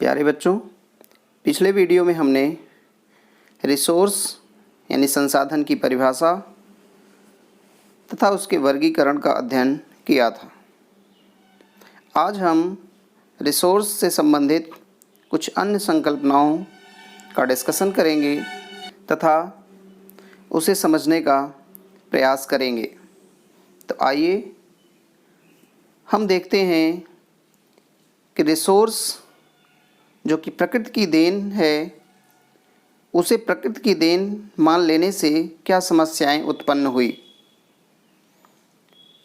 प्यारे बच्चों, पिछले वीडियो में हमने रिसोर्स यानी संसाधन की परिभाषा तथा उसके वर्गीकरण का अध्ययन किया था। आज हम रिसोर्स से संबंधित कुछ अन्य संकल्पनाओं का डिस्कशन करेंगे तथा उसे समझने का प्रयास करेंगे। तो आइए हम देखते हैं कि रिसोर्स जो कि प्रकृति की देन है, उसे प्रकृति की देन मान लेने से क्या समस्याएं उत्पन्न हुई।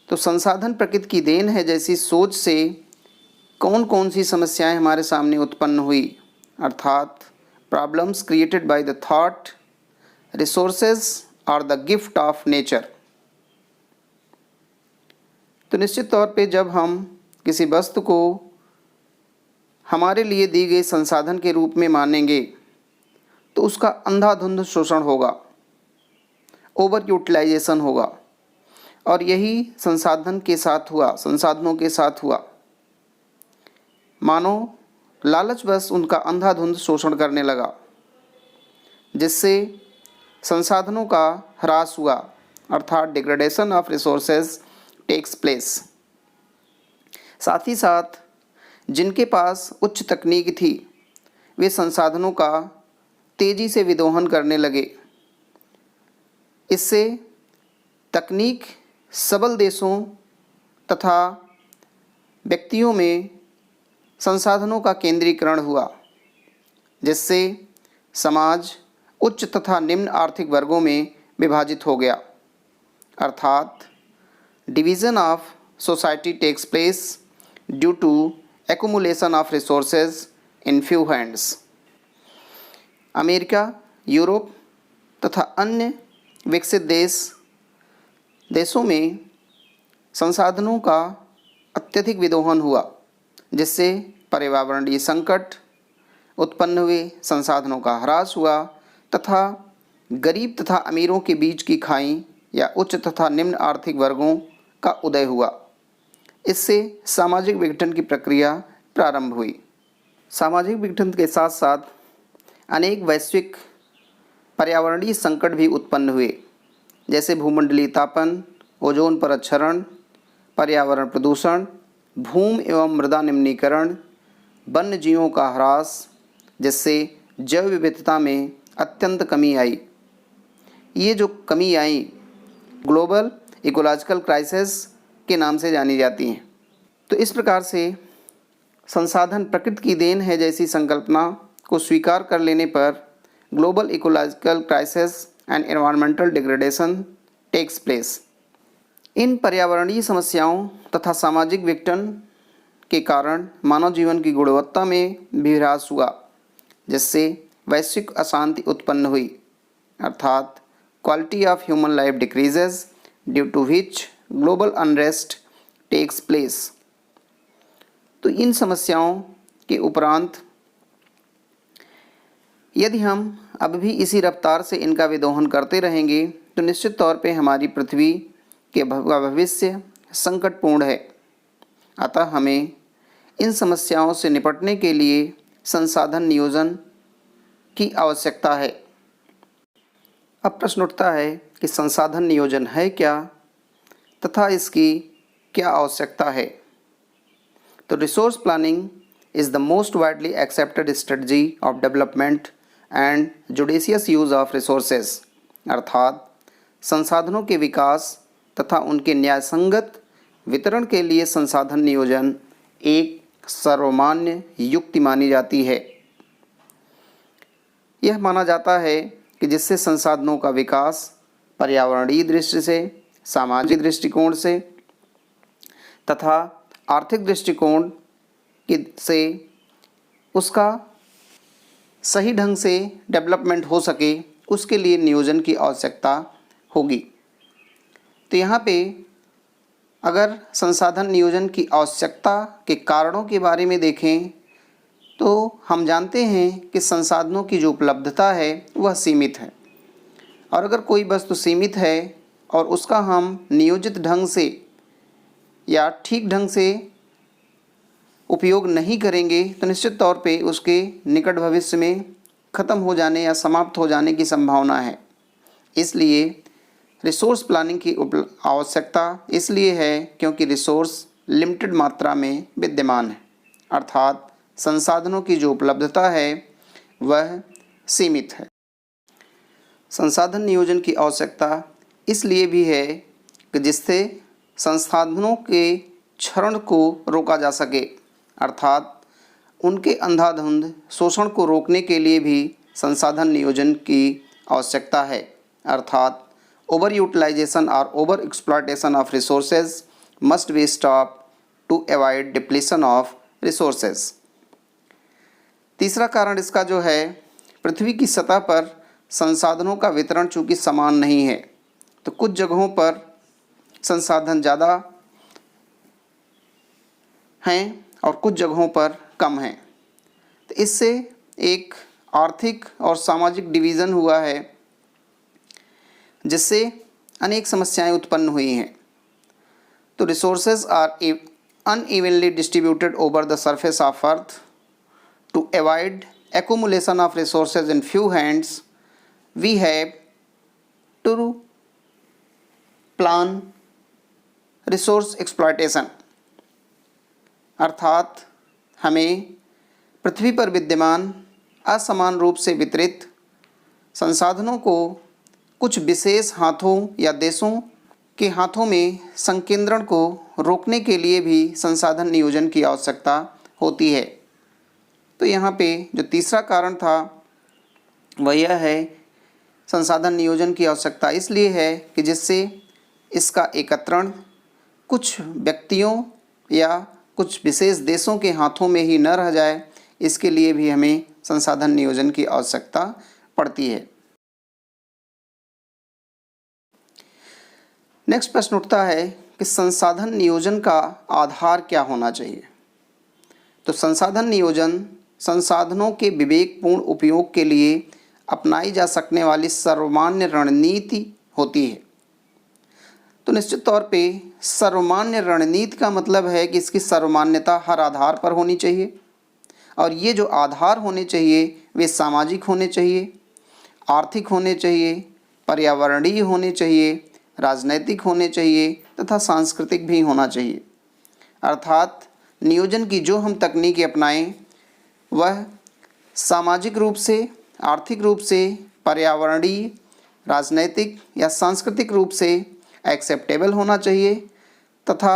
तो संसाधन प्रकृति की देन है जैसी सोच से कौन कौन सी समस्याएं हमारे सामने उत्पन्न हुई, अर्थात problems created by the thought resources are the gift of nature. तो निश्चित तौर पे जब हम किसी वस्तु को हमारे लिए दी गई संसाधन के रूप में मानेंगे तो उसका अंधाधुंध शोषण होगा, ओवर यूटिलाइजेशन होगा, और यही संसाधनों के साथ हुआ। मानो लालचवश उनका अंधाधुंध शोषण करने लगा, जिससे संसाधनों का ह्रास हुआ, अर्थात degradation of resources takes place. साथ ही साथ जिनके पास उच्च तकनीक थी वे संसाधनों का तेज़ी से विदोहन करने लगे। इससे तकनीक सबल देशों तथा व्यक्तियों में संसाधनों का केंद्रीकरण हुआ, जिससे समाज उच्च तथा निम्न आर्थिक वर्गों में विभाजित हो गया, अर्थात division of society takes place due to accumulation of resources in few hands। America, Europe तथा अन्य विकसित देशों में संसाधनों का अत्यधिक विदोहन हुआ, जिससे पर्यावरणीय संकट उत्पन्न हुए, संसाधनों का ह्रास हुआ तथा गरीब तथा अमीरों के बीच की खाई या उच्च तथा निम्न आर्थिक वर्गों का उदय हुआ। इससे सामाजिक विघटन की प्रक्रिया प्रारंभ हुई। सामाजिक विघटन के साथ साथ अनेक वैश्विक पर्यावरणीय संकट भी उत्पन्न हुए, जैसे भूमंडलीय तापन, ओजोन परत क्षरण, पर्यावरण प्रदूषण, भूमि एवं मृदा निम्नीकरण, वन्य जीवों का ह्रास, जिससे जैव विविधता में अत्यंत कमी आई। ये जो कमी आई ग्लोबल इकोलॉजिकल क्राइसिस के नाम से जानी जाती हैं। तो इस प्रकार से संसाधन प्रकृति की देन है जैसी संकल्पना को स्वीकार कर लेने पर global ecological crisis and environmental degradation takes place. इन पर्यावरणीय समस्याओं तथा सामाजिक विघटन के कारण मानव जीवन की गुणवत्ता में भी ह्रास हुआ, जिससे वैश्विक अशांति उत्पन्न हुई, अर्थात quality of human life decreases due to which global unrest takes place. तो इन समस्याओं के उपरांत यदि हम अब भी इसी रफ्तार से इनका विदोहन करते रहेंगे तो निश्चित तौर पे हमारी पृथ्वी के भविष्य संकटपूर्ण है। अतः हमें इन समस्याओं से निपटने के लिए संसाधन नियोजन की आवश्यकता है। अब प्रश्न उठता है कि संसाधन नियोजन है क्या तथा इसकी क्या आवश्यकता है। तो resource planning is the most widely accepted strategy of development and judicious use of resources, अर्थात संसाधनों के विकास तथा उनके न्यायसंगत वितरण के लिए संसाधन नियोजन एक सर्वमान्य युक्ति मानी जाती है। यह माना जाता है कि जिससे संसाधनों का विकास पर्यावरणीय दृष्टि से, सामाजिक दृष्टिकोण से तथा आर्थिक दृष्टिकोण से उसका सही ढंग से डेवलपमेंट हो सके, उसके लिए नियोजन की आवश्यकता होगी। तो यहाँ पे अगर संसाधन नियोजन की आवश्यकता के कारणों के बारे में देखें तो हम जानते हैं कि संसाधनों की जो उपलब्धता है वह सीमित है, और अगर कोई वस्तु सीमित है और उसका हम नियोजित ढंग से या ठीक ढंग से उपयोग नहीं करेंगे तो निश्चित तौर पे उसके निकट भविष्य में ख़त्म हो जाने या समाप्त हो जाने की संभावना है। इसलिए रिसोर्स प्लानिंग की आवश्यकता इसलिए है क्योंकि रिसोर्स लिमिटेड मात्रा में विद्यमान है, अर्थात संसाधनों की जो उपलब्धता है वह सीमित है। संसाधन नियोजन की आवश्यकता इसलिए भी है कि जिससे संसाधनों के क्षरण को रोका जा सके, अर्थात उनके अंधाधुंध शोषण को रोकने के लिए भी संसाधन नियोजन की आवश्यकता है, अर्थात ओवर यूटिलाइजेशन और over exploitation of resources must be stop to avoid depletion of resources. तीसरा कारण इसका जो है, पृथ्वी की सतह पर संसाधनों का वितरण चूँकि समान नहीं है, तो कुछ जगहों पर संसाधन ज़्यादा हैं और कुछ जगहों पर कम हैं। तो इससे एक आर्थिक और सामाजिक डिवीज़न हुआ है, जिससे अनेक समस्याएं उत्पन्न हुई हैं। तो resources are unevenly distributed over the surface of earth. To avoid accumulation of resources in few hands, we have to plan resource exploitation. अर्थात हमें पृथ्वी पर विद्यमान असमान रूप से वितरित संसाधनों को कुछ विशेष हाथों या देशों के हाथों में संकेंद्रण को रोकने के लिए भी संसाधन नियोजन की आवश्यकता होती है। तो यहाँ पे जो तीसरा कारण था वह यह है, संसाधन नियोजन की आवश्यकता इसलिए है कि जिससे इसका एकत्रण कुछ व्यक्तियों या कुछ विशेष देशों के हाथों में ही न रह जाए, इसके लिए भी हमें संसाधन नियोजन की आवश्यकता पड़ती है। नेक्स्ट प्रश्न उठता है कि संसाधन नियोजन का आधार क्या होना चाहिए। तो संसाधन नियोजन संसाधनों के विवेकपूर्ण उपयोग के लिए अपनाई जा सकने वाली सर्वमान्य रणनीति होती है। तो निश्चित तौर पे सर्वमान्य रणनीति का मतलब है कि इसकी सर्वमान्यता हर आधार पर होनी चाहिए, और ये जो आधार होने चाहिए वे सामाजिक होने चाहिए, आर्थिक होने चाहिए, पर्यावरणीय होने चाहिए, राजनैतिक होने चाहिए तथा सांस्कृतिक भी होना चाहिए। अर्थात नियोजन की जो हम तकनीकें अपनाएं वह सामाजिक रूप से, आर्थिक रूप से, पर्यावरणीय, राजनैतिक या सांस्कृतिक रूप से एक्सेप्टेबल होना चाहिए तथा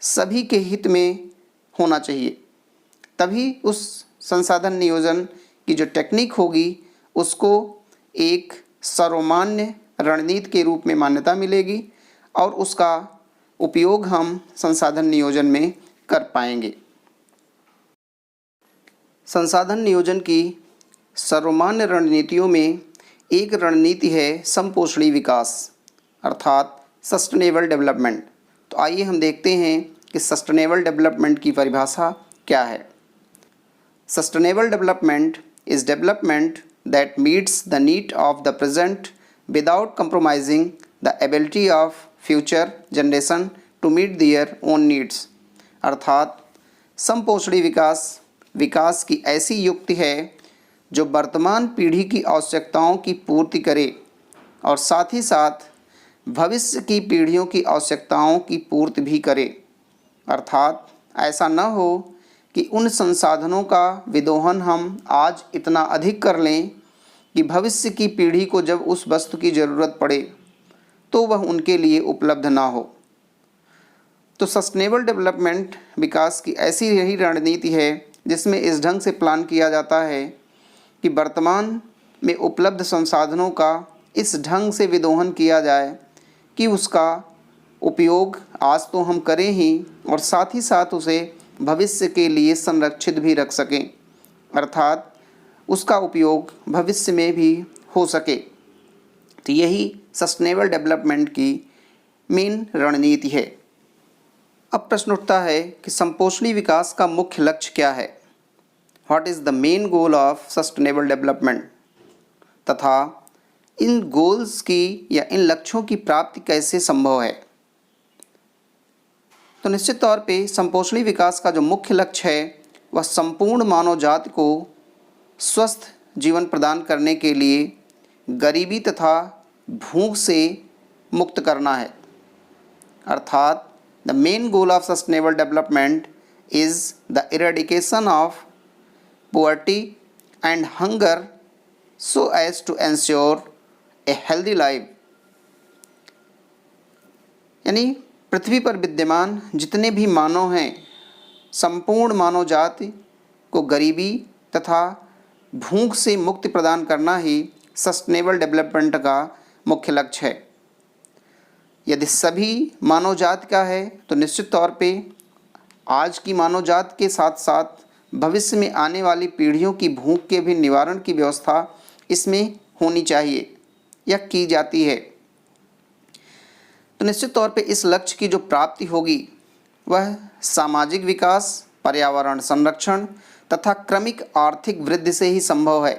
सभी के हित में होना चाहिए। तभी उस संसाधन नियोजन की जो टेक्निक होगी उसको एक सर्वमान्य रणनीति के रूप में मान्यता मिलेगी और उसका उपयोग हम संसाधन नियोजन में कर पाएंगे। संसाधन नियोजन की सर्वमान्य रणनीतियों में एक रणनीति है समपोषणी विकास, अर्थात सस्टेनेबल डेवलपमेंट। तो आइए हम देखते हैं कि सस्टेनेबल डेवलपमेंट की परिभाषा क्या है। Sustainable development is development that meets the need of the present without compromising the ability of future generation to meet their own needs। अर्थात समपोषणी विकास विकास की ऐसी युक्ति है जो वर्तमान पीढ़ी की आवश्यकताओं की पूर्ति करे और साथ ही साथ भविष्य की पीढ़ियों की आवश्यकताओं की पूर्ति भी करे। अर्थात ऐसा न हो कि उन संसाधनों का विदोहन हम आज इतना अधिक कर लें कि भविष्य की पीढ़ी को जब उस वस्तु की ज़रूरत पड़े तो वह उनके लिए उपलब्ध ना हो। तो सस्टेनेबल डेवलपमेंट विकास की ऐसी यही रणनीति है जिसमें इस ढंग से प्लान किया जाता है कि वर्तमान में उपलब्ध संसाधनों का इस ढंग से विदोहन किया जाए कि उसका उपयोग आज तो हम करें ही और साथ ही साथ उसे भविष्य के लिए संरक्षित भी रख सकें, अर्थात उसका उपयोग भविष्य में भी हो सके। तो यही सस्टेनेबल डेवलपमेंट की मेन रणनीति है। अब प्रश्न उठता है कि समपोषणी विकास का मुख्य लक्ष्य क्या है, what is the main goal of sustainable development, तथा इन गोल्स की या इन लक्ष्यों की प्राप्ति कैसे संभव है। तो निश्चित तौर पे संपोषणी विकास का जो मुख्य लक्ष्य है वह संपूर्ण मानव जाति को स्वस्थ जीवन प्रदान करने के लिए गरीबी तथा भूख से मुक्त करना है। अर्थात the main goal of sustainable development is the eradication of poverty and hunger so as to ensure a healthy life। यानी पृथ्वी पर विद्यमान जितने भी मानव हैं, संपूर्ण मानव जाति को गरीबी तथा भूख से मुक्ति प्रदान करना ही सस्टेनेबल डेवलपमेंट का मुख्य लक्ष्य है। यदि सभी मानव जाति का है तो निश्चित तौर पे आज की मानव जाति के साथ साथ भविष्य में आने वाली पीढ़ियों की भूख के भी निवारण की व्यवस्था इसमें होनी चाहिए या की जाती है। तो निश्चित तौर पे इस लक्ष्य की जो प्राप्ति होगी वह सामाजिक विकास, पर्यावरण संरक्षण तथा क्रमिक आर्थिक वृद्धि से ही संभव है।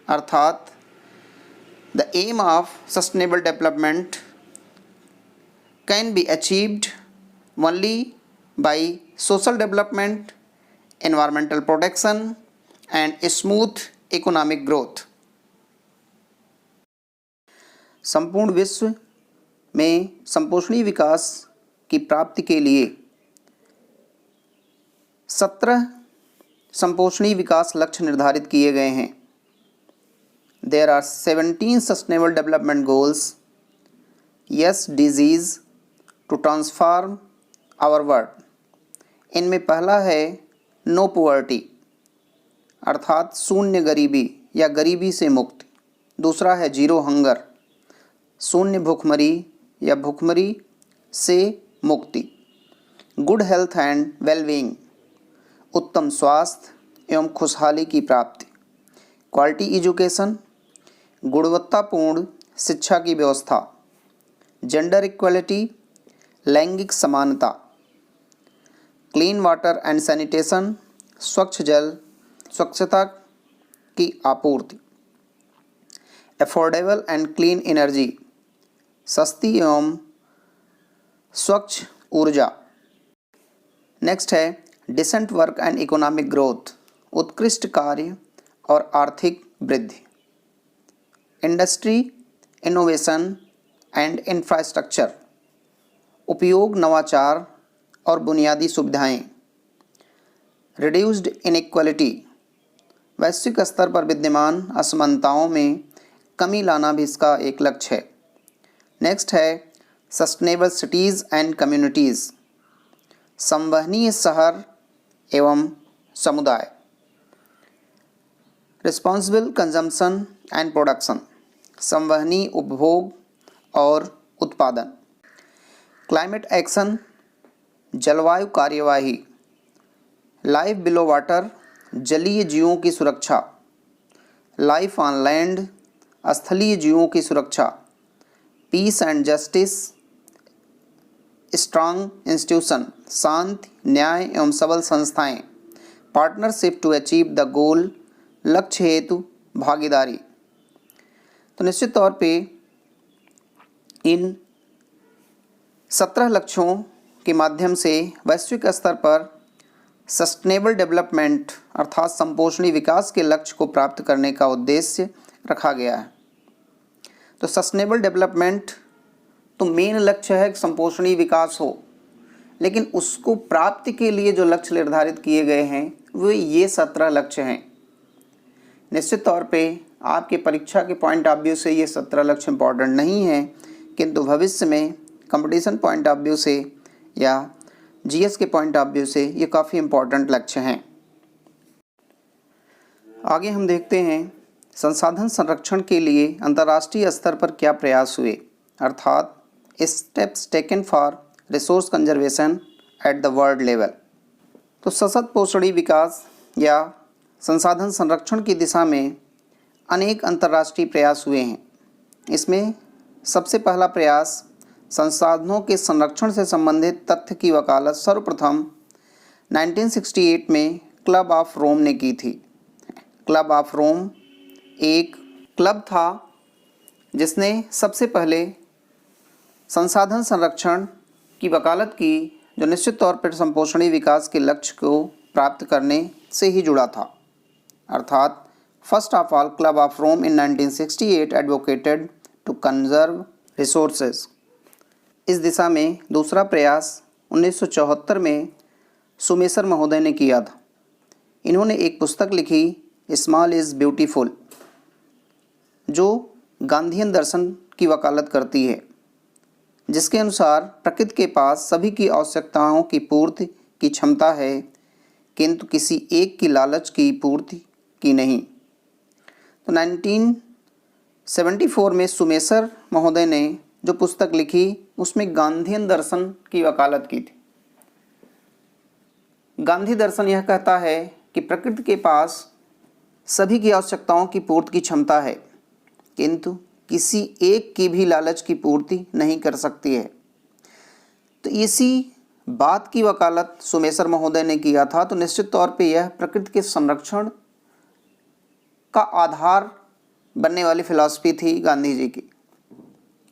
अर्थात the aim of sustainable development can be achieved only by social development, environmental protection and smooth economic growth। संपूर्ण विश्व में संपोषणी विकास की प्राप्ति के लिए 17 संपोषणी विकास लक्ष्य निर्धारित किए गए हैं। There are 17 sustainable development goals, SDGs, to transform our world। इनमें पहला है नो पॉवर्टी अर्थात शून्य गरीबी या गरीबी से मुक्ति। दूसरा है जीरो हंगर, शून्य भूखमरी या भूखमरी से मुक्ति। गुड हेल्थ एंड वेलबींग, उत्तम स्वास्थ्य एवं खुशहाली की प्राप्ति। क्वालिटी एजुकेशन, गुणवत्तापूर्ण शिक्षा की व्यवस्था। जेंडर इक्वलिटी, लैंगिक समानता। क्लीन वाटर एंड सैनिटेशन, स्वच्छ जल, स्वच्छता की आपूर्ति। अफोर्डेबल एंड क्लीन एनर्जी, सस्ती एवं स्वच्छ ऊर्जा। नेक्स्ट है decent work and economic growth, उत्कृष्ट कार्य और आर्थिक वृद्धि। इंडस्ट्री, इनोवेशन एंड इंफ्रास्ट्रक्चर, उपयोग, नवाचार और बुनियादी सुविधाएं। रिड्यूस्ड इनइक्वालिटी, वैश्विक स्तर पर विद्यमान असमानताओं में कमी लाना भी इसका एक लक्ष्य है। नेक्स्ट है सस्टेनेबल सिटीज़ एंड कम्युनिटीज़, संवहनीय शहर एवं समुदाय। रिस्पॉन्सिबल कंजम्पशन एंड प्रोडक्शन, संवहनीय उपभोग और उत्पादन। क्लाइमेट एक्शन, जलवायु कार्यवाही। लाइफ बिलो वाटर, जलीय जीवों की सुरक्षा। लाइफ ऑन लैंड, स्थलीय जीवों की सुरक्षा। Peace and justice, strong institution, शांति, न्याय एवं सबल संस्थाएं। Partnership to achieve the goal, लक्ष्य हेतु भागीदारी। तो निश्चित तौर पे इन 17 लक्ष्यों के माध्यम से वैश्विक स्तर पर सस्टेनेबल डेवलपमेंट अर्थात संपोषणी विकास के लक्ष्य को प्राप्त करने का उद्देश्य रखा गया है। तो सस्टेनेबल डेवलपमेंट तो मेन लक्ष्य है कि संपोषणी विकास हो, लेकिन उसको प्राप्ति के लिए जो लक्ष्य निर्धारित किए गए हैं वो ये 17 लक्ष्य हैं। निश्चित तौर पे आपके परीक्षा के पॉइंट ऑफ व्यू से ये 17 लक्ष्य इम्पॉर्टेंट नहीं हैं, किंतु भविष्य में कंपटीशन पॉइंट ऑफ व्यू से या जीएस के पॉइंट ऑफ व्यू से ये काफ़ी इम्पॉर्टेंट लक्ष्य हैं। आगे हम देखते हैं संसाधन संरक्षण के लिए अंतर्राष्ट्रीय स्तर पर क्या प्रयास हुए, अर्थात steps taken for resource conservation at the world level. तो सशक्त पोषणी विकास या संसाधन संरक्षण की दिशा में अनेक अंतर्राष्ट्रीय प्रयास हुए हैं। इसमें सबसे पहला प्रयास संसाधनों के संरक्षण से संबंधित तथ्य की वकालत सर्वप्रथम 1968 में क्लब ऑफ रोम ने की थी। क्लब ऑफ रोम एक क्लब था जिसने सबसे पहले संसाधन संरक्षण की वकालत की जो निश्चित तौर पर संपोषणी विकास के लक्ष्य को प्राप्त करने से ही जुड़ा था। अर्थात first of all club of Rome in 1968 advocated to conserve resources. इस दिशा में दूसरा प्रयास 1974 में सुमेसर महोदय ने किया था। इन्होंने एक पुस्तक लिखी स्मॉल इज़ ब्यूटीफुल, जो गांधीयन दर्शन की वकालत करती है, जिसके अनुसार प्रकृति के पास सभी की आवश्यकताओं की पूर्ति की क्षमता है, किंतु किसी एक की लालच की पूर्ति की नहीं। तो 1974 में सुमेसर महोदय ने जो पुस्तक लिखी उसमें गांधीयन दर्शन की वकालत की थी। गांधी दर्शन यह कहता है कि प्रकृति के पास सभी की आवश्यकताओं की पूर्ति की क्षमता है, किंतु किसी एक की भी लालच की पूर्ति नहीं कर सकती है। तो इसी बात की वकालत सुमेसर महोदय ने किया था। तो निश्चित तौर पे यह प्रकृति के संरक्षण का आधार बनने वाली फिलॉसफी थी गांधी जी की।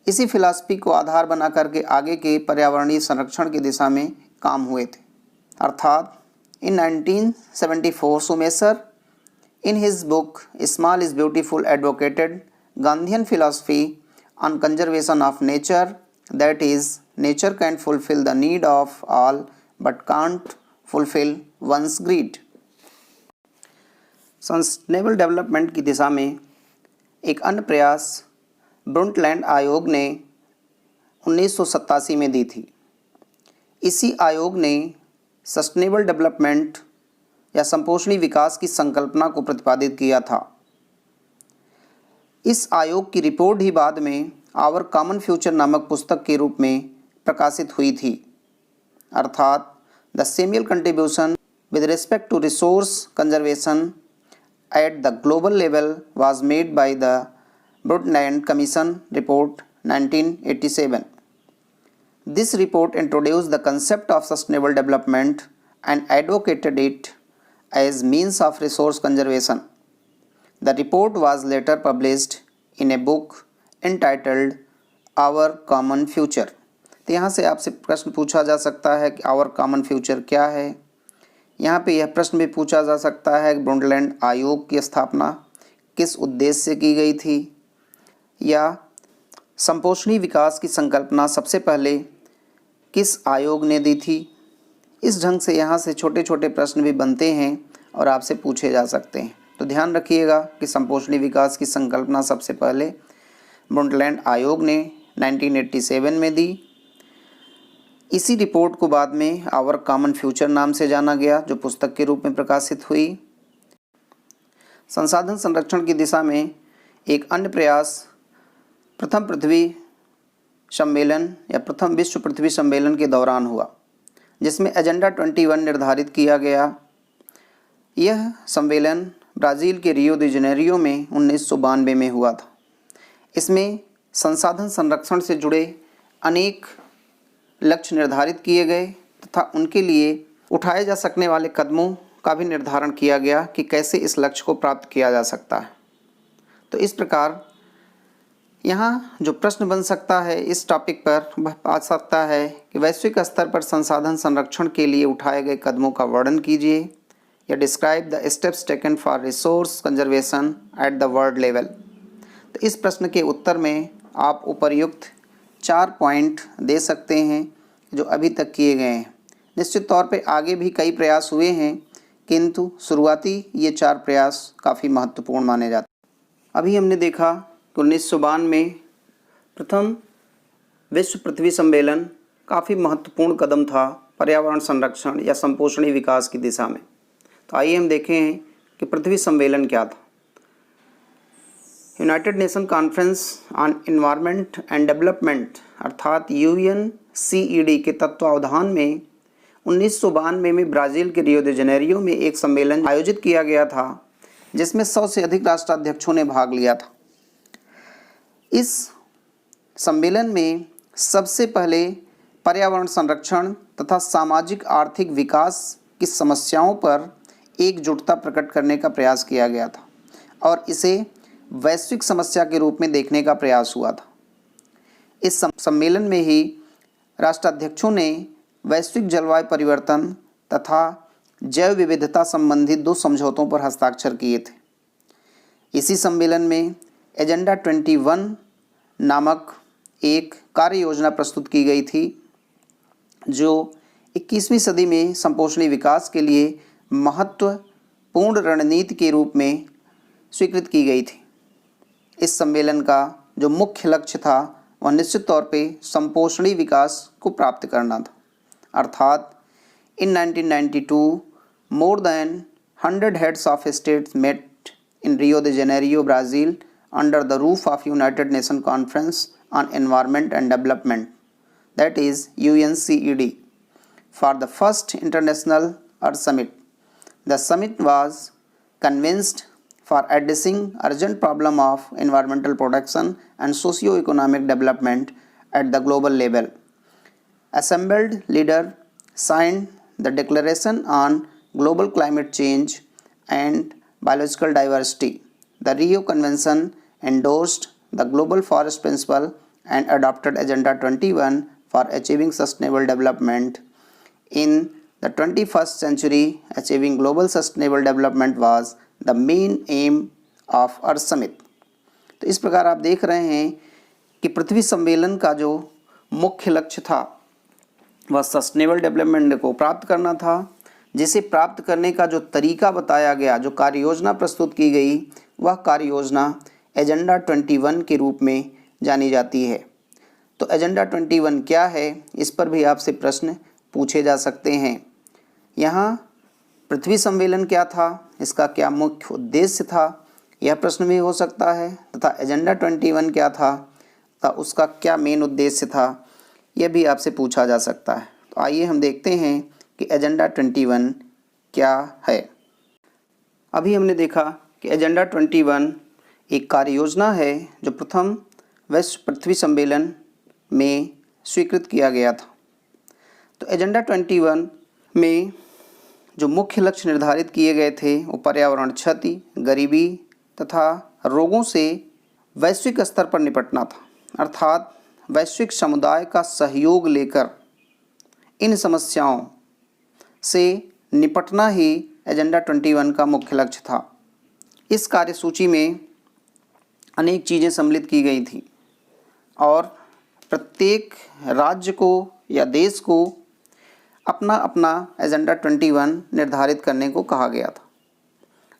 इसी फिलॉसफी को आधार बना करके आगे के पर्यावरणीय संरक्षण की दिशा में काम हुए थे। अर्थात in 1974 Schumacher in his book small is beautiful advocated Gandhian philosophy on conservation of nature, that is, nature can fulfill the need of all but can't fulfill one's greed. Sustainable development की दिशा में एक अन्य प्रयास ब्रुंटलैंड आयोग ने 1987 में दी थी। इसी आयोग ने सस्टेनेबल डेवलपमेंट या संपोषणी विकास की संकल्पना को प्रतिपादित किया था। इस आयोग की रिपोर्ट ही बाद में आवर कॉमन फ्यूचर नामक पुस्तक के रूप में प्रकाशित हुई थी। अर्थात the seminal contribution with respect to resource conservation at the global level was made by the Brundtland commission report 1987। This report introduced the concept of sustainable development and advocated it as means of resource conservation. The report was later published in a book entitled Our Common Future। तो यहाँ से आपसे प्रश्न पूछा जा सकता है कि Our Common Future क्या है। यहाँ पे यह प्रश्न भी पूछा जा सकता है कि ब्रुंटलैंड आयोग की स्थापना किस उद्देश्य से की गई थी, या संपोषणी विकास की संकल्पना सबसे पहले किस आयोग ने दी थी। इस ढंग से यहाँ से छोटे छोटे प्रश्न भी बनते हैं और आपसे पूछे जा सकते हैं। तो ध्यान रखिएगा कि संपोषणी विकास की संकल्पना सबसे पहले ब्रुंटलैंड आयोग ने 1987 में दी। इसी रिपोर्ट को बाद में आवर कॉमन फ्यूचर नाम से जाना गया, जो पुस्तक के रूप में प्रकाशित हुई। संसाधन संरक्षण की दिशा में एक अन्य प्रयास प्रथम पृथ्वी सम्मेलन या प्रथम विश्व पृथ्वी सम्मेलन के दौरान हुआ, जिसमें एजेंडा 21 निर्धारित किया गया। यह सम्मेलन ब्राज़ील के रियो दी जेनेरियो में 1992 में हुआ था। इसमें संसाधन संरक्षण से जुड़े अनेक लक्ष्य निर्धारित किए गए तथा उनके लिए उठाए जा सकने वाले कदमों का भी निर्धारण किया गया कि कैसे इस लक्ष्य को प्राप्त किया जा सकता है। तो इस प्रकार यहाँ जो प्रश्न बन सकता है इस टॉपिक पर वह आ सकता है कि वैश्विक स्तर पर संसाधन संरक्षण के लिए उठाए गए कदमों का वर्णन कीजिए, या describe the steps taken for resource conservation at the world level. तो इस प्रश्न के उत्तर में आप उपर्युक्त 4 पॉइंट दे सकते हैं जो अभी तक किए गए हैं। निश्चित तौर पे आगे भी कई प्रयास हुए हैं, किंतु शुरुआती ये 4 प्रयास काफ़ी महत्वपूर्ण माने जाते हैं। अभी हमने देखा कि 1992 में प्रथम विश्व पृथ्वी सम्मेलन काफ़ी महत्वपूर्ण कदम था पर्यावरण संरक्षण या संपोषणी विकास की दिशा में। तो आइए हम देखें कि पृथ्वी सम्मेलन क्या था। United nation conference on environment and development अर्थात UNCED के तत्वावधान में 1992 में ब्राज़ील के रियो दी जेनेरियो में एक सम्मेलन आयोजित किया गया था, जिसमें 100 से अधिक राष्ट्राध्यक्षों ने भाग लिया था। इस सम्मेलन में सबसे पहले पर्यावरण संरक्षण तथा सामाजिक आर्थिक विकास की समस्याओं पर एकजुटता प्रकट करने का प्रयास किया गया था और इसे वैश्विक समस्या के रूप में देखने का प्रयास हुआ था। इस सम्मेलन में ही राष्ट्राध्यक्षों ने वैश्विक जलवायु परिवर्तन तथा जैव विविधता संबंधित 2 समझौतों पर हस्ताक्षर किए थे। इसी सम्मेलन में एजेंडा 21 नामक एक कार्य योजना प्रस्तुत की गई थी, जो 21वीं सदी में संपोषणी विकास के लिए महत्वपूर्ण रणनीति के रूप में स्वीकृत की गई थी। इस सम्मेलन का जो मुख्य लक्ष्य था वह निश्चित तौर पे संपोषणी विकास को प्राप्त करना था। अर्थात इन 1992 more than 100 heads of states met in Rio de Janeiro, Brazil under the roof of United Nations Conference on Environment and Development, that is UNCED, for the first International Earth Summit. The summit was convinced for addressing urgent problem of environmental protection and socio-economic development at the global level. Assembled leaders signed the Declaration on Global Climate Change and Biological Diversity. The Rio Convention endorsed the Global Forest Principle and adopted Agenda 21 for achieving sustainable development. In the 21st century, achieving global sustainable development was the main aim of Earth Summit. तो इस प्रकार आप देख रहे हैं कि पृथ्वी सम्मेलन का जो मुख्य लक्ष्य था वह सस्टेनेबल डेवलपमेंट को प्राप्त करना था, जिसे प्राप्त करने का जो तरीका बताया गया, जो कार्य योजना प्रस्तुत की गई, वह कार्य योजना एजेंडा 21 के रूप में जानी जाती है। तो एजेंडा 21 क्या है, इस पर भी आपसे प्रश्न पूछे जा सकते हैं। यहाँ पृथ्वी सम्मेलन क्या था, इसका क्या मुख्य उद्देश्य था, यह प्रश्न भी हो सकता है, तथा एजेंडा 21 क्या था तथा उसका क्या मेन उद्देश्य था, यह भी आपसे पूछा जा सकता है। तो आइए हम देखते हैं कि एजेंडा 21 क्या है। अभी हमने देखा कि एजेंडा 21 एक कार्य योजना है जो प्रथम विश्व पृथ्वी सम्मेलन में स्वीकृत किया गया था। तो एजेंडा 21 में जो मुख्य लक्ष्य निर्धारित किए गए थे वो पर्यावरण क्षति, गरीबी तथा रोगों से वैश्विक स्तर पर निपटना था। अर्थात वैश्विक समुदाय का सहयोग लेकर इन समस्याओं से निपटना ही एजेंडा 21 का मुख्य लक्ष्य था। इस कार्यसूची में अनेक चीज़ें सम्मिलित की गई थी और प्रत्येक राज्य को या देश को अपना अपना एजेंडा 21 निर्धारित करने को कहा गया था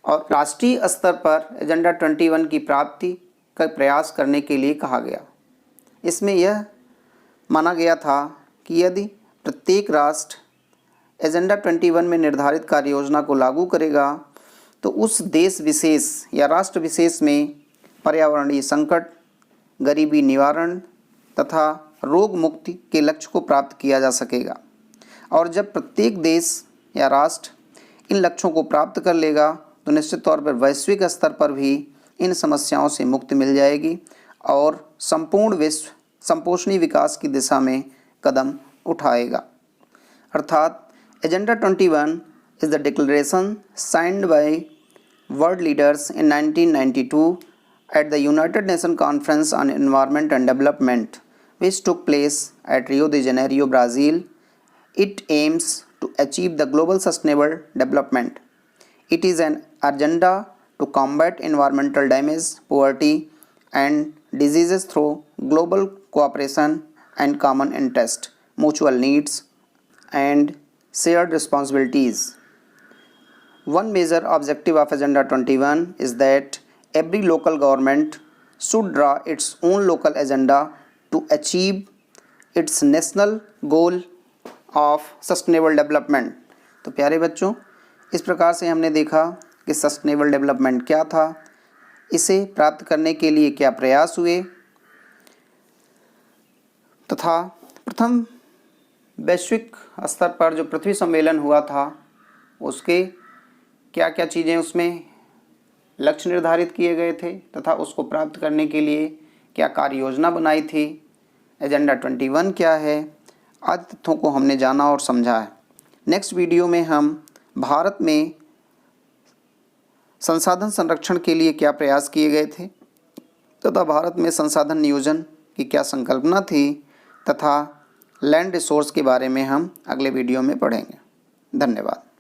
और राष्ट्रीय स्तर पर एजेंडा 21 की प्राप्ति का प्रयास करने के लिए कहा गया। इसमें यह माना गया था कि यदि प्रत्येक राष्ट्र एजेंडा 21 में निर्धारित कार्य योजना को लागू करेगा तो उस देश विशेष या राष्ट्र विशेष में पर्यावरणीय संकट, गरीबी निवारण तथा रोग मुक्ति के लक्ष्य को प्राप्त किया जा सकेगा। और जब प्रत्येक देश या राष्ट्र इन लक्ष्यों को प्राप्त कर लेगा तो निश्चित तौर पर वैश्विक स्तर पर भी इन समस्याओं से मुक्ति मिल जाएगी और संपूर्ण विश्व संपोषणी विकास की दिशा में कदम उठाएगा। अर्थात agenda 21 is the declaration signed by world leaders in 1992 at the United Nations Conference on Environment and Development, which took place at Rio de Janeiro, Brazil. It aims to achieve the global sustainable development. It is an agenda to combat environmental damage, poverty, and diseases through global cooperation and common interest, mutual needs, and shared responsibilities. One major objective of Agenda 21 is that every local government should draw its own local agenda to achieve its national goal of sustainable development. तो प्यारे बच्चों, इस प्रकार से हमने देखा कि sustainable development क्या था, इसे प्राप्त करने के लिए क्या प्रयास हुए तथा प्रथम वैश्विक स्तर पर जो पृथ्वी सम्मेलन हुआ था उसके क्या क्या चीज़ें उसमें लक्ष्य निर्धारित किए गए थे तथा उसको प्राप्त करने के लिए क्या कार्य योजना बनाई थी, एजेंडा 21 क्या है, आदि तथ्यों को हमने जाना और समझा है। नेक्स्ट वीडियो में हम भारत में संसाधन संरक्षण के लिए क्या प्रयास किए गए थे तथा भारत में संसाधन नियोजन की क्या संकल्पना थी तथा लैंड रिसोर्स के बारे में हम अगले वीडियो में पढ़ेंगे। धन्यवाद।